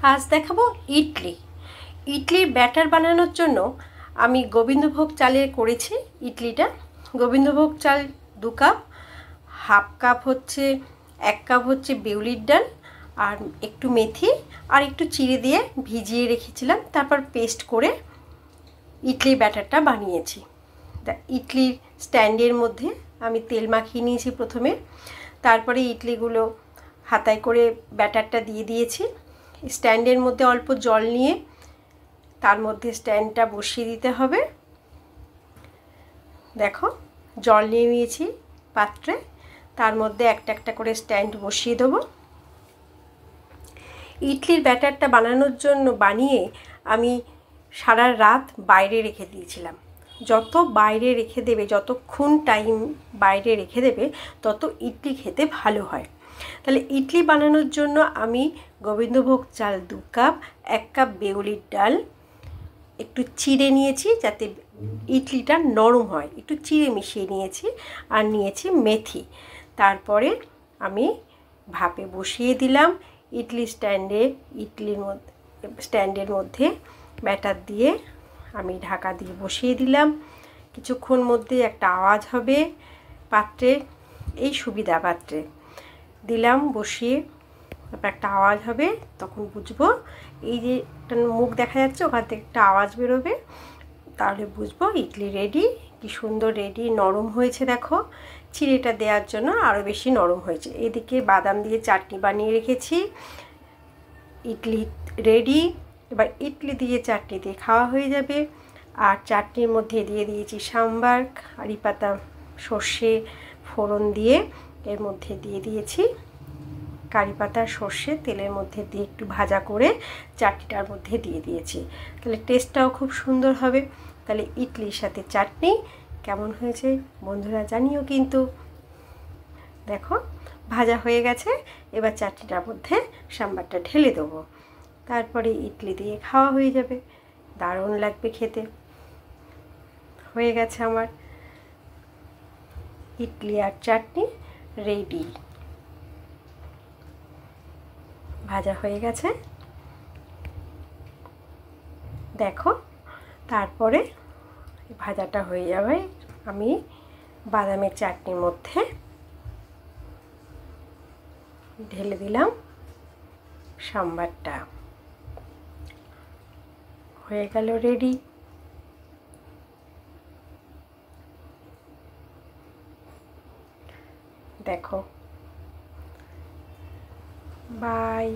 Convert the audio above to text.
আজ দেখাবো ইডলি। ইডলির ব্যাটার বানানোর জন্য আমি গোবিন্দভোগ চালের করেছি ইডলিটা। গোবিন্দভোগ চাল 2 কাপ, হাফ কাপ হচ্ছে 1 কাপ হচ্ছে বিউলির ডাল, আর একটু মেথি আর একটু চিড়ে দিয়ে ভিজিয়ে রেখেছিলাম। তারপর পেস্ট করে ইডলির ব্যাটারটা বানিয়েছি। ইডলির স্ট্যান্ডের মধ্যে আমি তেল মাখিয়ে নিয়েছি প্রথমে, তারপরে ইডলিগুলো হাতায় করে ব্যাটারটা দিয়ে দিয়েছি। স্ট্যান্ডের মধ্যে অল্প জল নিয়ে তার মধ্যে স্ট্যান্ডটা বসিয়ে দিতে হবে। দেখো, জল নিয়ে নিয়েছি পাত্রে, তার মধ্যে একটা একটা করে স্ট্যান্ড বসিয়ে দেবো। ইডলির ব্যাটারটা বানানোর জন্য বানিয়ে আমি সারা রাত বাইরে রেখে দিয়েছিলাম। যত বাইরে রেখে দেবে, যতক্ষণ টাইম বাইরে রেখে দেবে, তত ইডলি খেতে ভালো হয়। তাহলে ইডলি বানানোর জন্য আমি গোবিন্দভোগ চাল 2 কাপ, 1 কাপ বিউলির ডাল, একটু চিড়ে নিয়েছি যাতে ইডলিটা নরম হয়, একটু চিড়ে মিশিয়ে নিয়েছি, আর নিয়েছি মেথি। তারপরে আমি ভাপে বসিয়ে দিলাম ইডলি স্ট্যান্ডের মধ্যে ব্যাটার দিয়ে আমি ঢাকা দিয়ে বসিয়ে দিলাম। কিছুক্ষণ মধ্যে একটা আওয়াজ হবে পাত্রে, এই সুবিধা পাত্রে দিলাম বসিয়ে, তারপর একটা আওয়াজ হবে, তখন বুঝবো এই যে একটা মুখ দেখা যাচ্ছে ওখান থেকে একটা আওয়াজ বেরোবে, তাহলে বুঝবো ইডলি রেডি। কি সুন্দর রেডি, নরম হয়েছে দেখো। চিড়েটা দেওয়ার জন্য আরও বেশি নরম হয়েছে। এদিকে বাদাম দিয়ে চাটনি বানিয়ে রেখেছি। ইডলি রেডি। এবার ইডলি দিয়ে চাটনি দিয়ে খাওয়া হয়ে যাবে। আর চাটনির মধ্যে দিয়ে দিয়েছি সাম্বার, কারি পাতা, সর্ষে ফোড়ন দিয়ে এর মধ্যে দিয়ে দিয়েছি কারি পাতা, সর্ষে তেলের মধ্যে দিয়ে একটু ভাজা করে চাটনিটার মধ্যে দিয়ে দিয়েছি। তাহলে টেস্টটাও খুব সুন্দর হবে। তাহলে ইডলির সাথে চাটনি কেমন হয়েছে বন্ধুরা জানিও কিন্তু। দেখো, ভাজা হয়ে গেছে। এবার চাটনিটার মধ্যে সাম্বারটা ঢেলে দেবো, তারপরে ইডলি দিয়ে খাওয়া হয়ে যাবে। দারুণ লাগবে খেতে। হয়ে গেছে আমার ইডলি আর চাটনি রেডি। ভাজা হয়ে গেছে দেখো। তারপরে ভাজাটা হয়ে যাবে, আমি বাদামের চাটনির মধ্যে ঢেলে দিলাম সাম্বারটা। হয়ে গেল রেডি। দেখো, বাই।